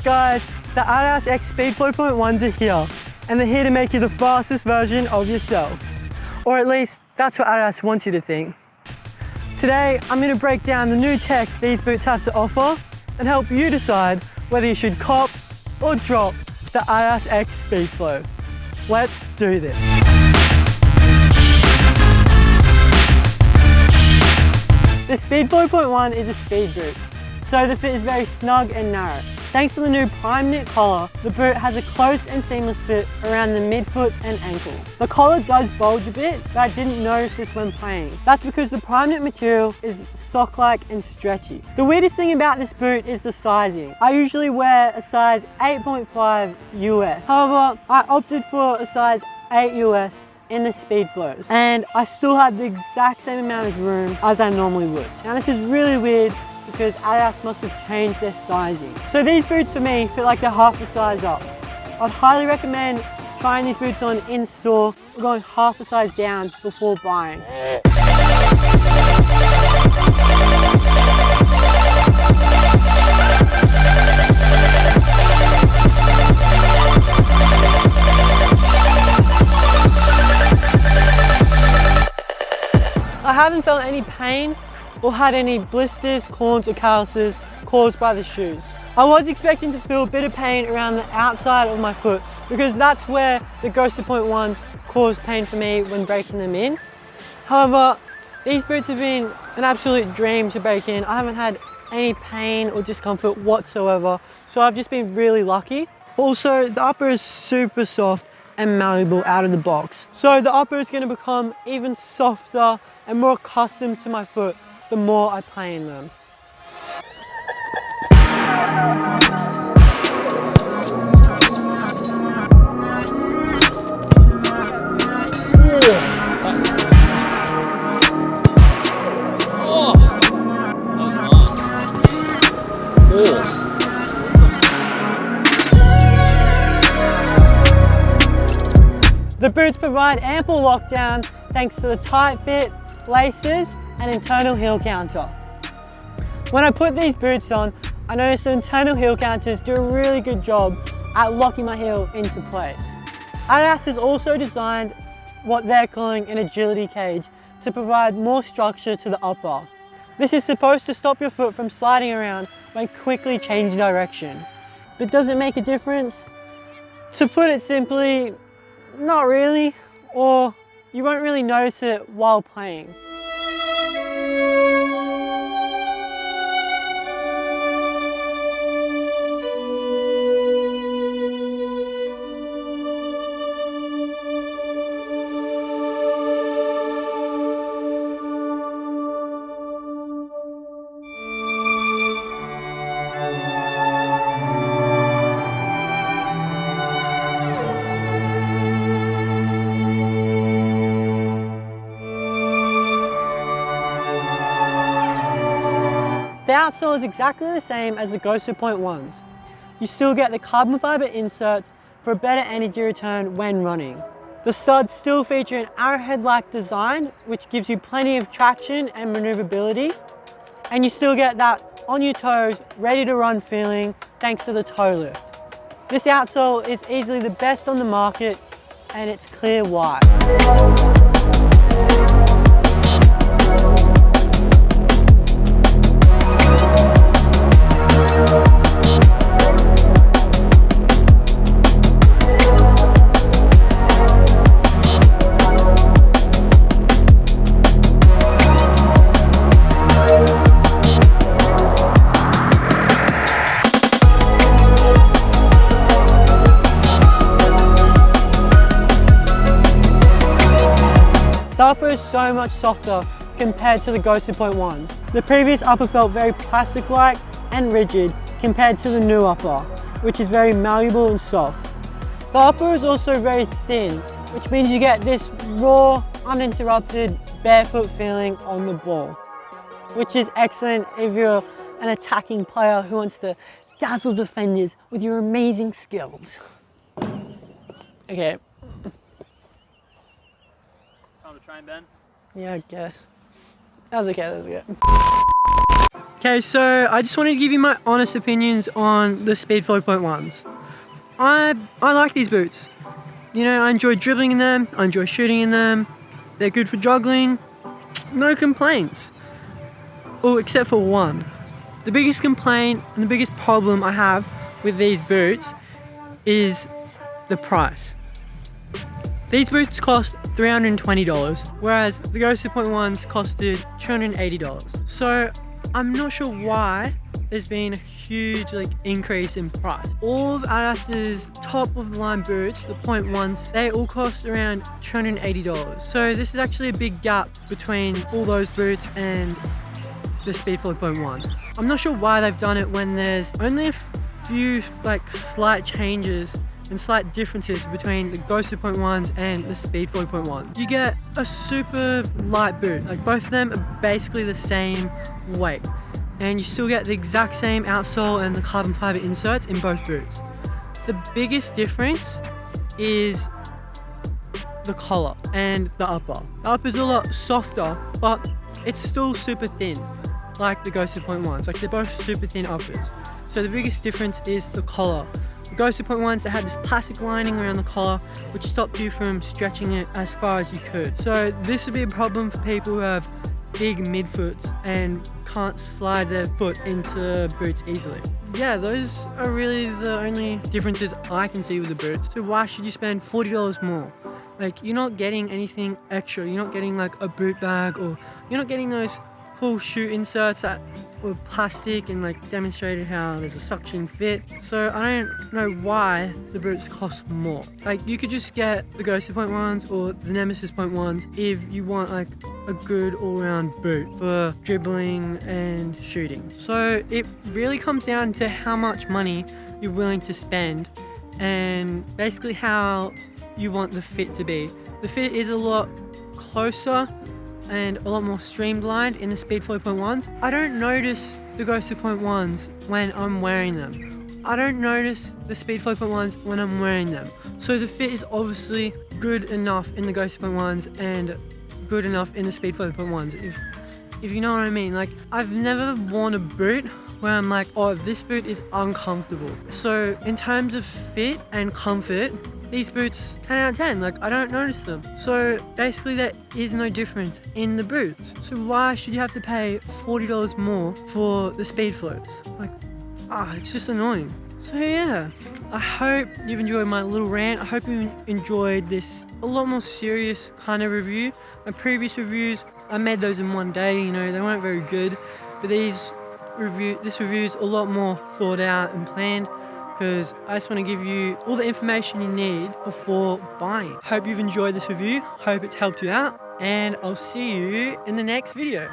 Yes guys, the Adidas X Speedflow.1s are here, and they're here to make you the fastest version of yourself. Or at least, that's what Adidas wants you to think. Today, I'm going to break down the new tech these boots have to offer and help you decide whether you should cop or drop the Adidas X Speedflow. Let's do this. The Speedflow.1 is a speed boot, so the fit is very snug and narrow. Thanks to the new prime knit collar, the boot has a close and seamless fit around the midfoot and ankle. The collar does bulge a bit, but I didn't notice this when playing. That's because the prime knit material is sock-like and stretchy. The weirdest thing about this boot is the sizing. I usually wear a size 8.5 US. However, I opted for a size 8 US in the Speedflows, and I still had the exact same amount of room as I normally would. Now this is really weird because Adidas must have changed their sizing. So these boots for me feel like they're half a size up. I'd highly recommend trying these boots on in store or going half a size down before buying. I haven't felt any pain or had any blisters, corns or calluses caused by the shoes. I was expecting to feel a bit of pain around the outside of my foot because that's where the Speedflow.1s caused pain for me when breaking them in. However, these boots have been an absolute dream to break in. I haven't had any pain or discomfort whatsoever, so I've just been really lucky. Also, the upper is super soft and malleable out of the box. So the upper is going to become even softer and more accustomed to my foot the more I play in them. The boots provide ample lockdown thanks to the tight fit, laces and internal heel counter. When I put these boots on, I noticed the internal heel counters do a really good job at locking my heel into place. Adidas has also designed what they're calling an agility cage to provide more structure to the upper. This is supposed to stop your foot from sliding around when quickly changing direction. But does it make a difference? To put it simply, not really, or you won't really notice it while playing. The outsole is exactly the same as the Speedflow.1s. You still get the carbon fiber inserts for a better energy return when running. The studs still feature an arrowhead-like design, which gives you plenty of traction and maneuverability. And you still get that on your toes, ready to run feeling thanks to the toe lift. This outsole is easily the best on the market, and it's clear why. The upper is so much softer compared to the Speedflow.1s. The previous upper felt very plastic-like and rigid compared to the new upper, which is very malleable and soft. The upper is also very thin, which means you get this raw, uninterrupted, barefoot feeling on the ball, which is excellent if you're an attacking player who wants to dazzle defenders with your amazing skills. Okay. Time to try and bend? Yeah, I guess. That was okay, that was okay. Okay, so I just wanted to give you my honest opinions on the Speedflow.1s. I like these boots. You know, I enjoy dribbling in them, I enjoy shooting in them, they're good for juggling, no complaints. Oh, except for one. The biggest complaint and the biggest problem I have with these boots is the price. These boots cost $320, whereas the Outsole.1s costed $280. So I'm not sure why there's been a huge increase in price. All of Adidas's top of the line boots, the .1s, they all cost around $280. So this is actually a big gap between all those boots and the Speedflow.1. I'm not sure why they've done it when there's only a few slight changes and slight differences between the Outsole.1s and the Speedflow.1. You get a super light boot, both of them are basically the same weight, and you still get the exact same outsole and the carbon fiber inserts in both boots. The biggest difference is the collar and the upper. The upper's a lot softer, but it's still super thin, like the Outsole.1s. They're both super thin uppers. So the biggest difference is the collar. The Outsole.1s, they had this plastic lining around the collar which stopped you from stretching it as far as you could. So this would be a problem for people who have big midfoots and can't slide their foot into boots easily. Yeah, those are really the only differences I can see with the boots. So why should you spend $40 more? You're not getting anything extra. You're not getting a boot bag, or you're not getting those cool shoe inserts that were plastic and demonstrated how there's a suction fit. So I don't know why the boots cost more. You could just get the Outsole.1s or the Nemesis .1s if you want a good all-round boot for dribbling and shooting. So it really comes down to how much money you're willing to spend and basically how you want the fit to be. The fit is a lot closer and a lot more streamlined in the Speedflow.1s. I don't notice the Outsole.1s when I'm wearing them. I don't notice the Speedflow.1s when I'm wearing them. So the fit is obviously good enough in the Outsole.1s and good enough in the Speedflow.1s, if you know what I mean. I've never worn a boot where I'm oh, this boot is uncomfortable. So in terms of fit and comfort, these boots, 10 out of 10, I don't notice them. So basically there is no difference in the boots. So why should you have to pay $40 more for the Speedflows? It's just annoying. So yeah, I hope you've enjoyed my little rant. I hope you enjoyed this a lot more serious kind of review. My previous reviews, I made those in one day, they weren't very good. But this review is a lot more thought out and planned, because I just want to give you all the information you need before buying. Hope you've enjoyed this review, hope it's helped you out, and I'll see you in the next video.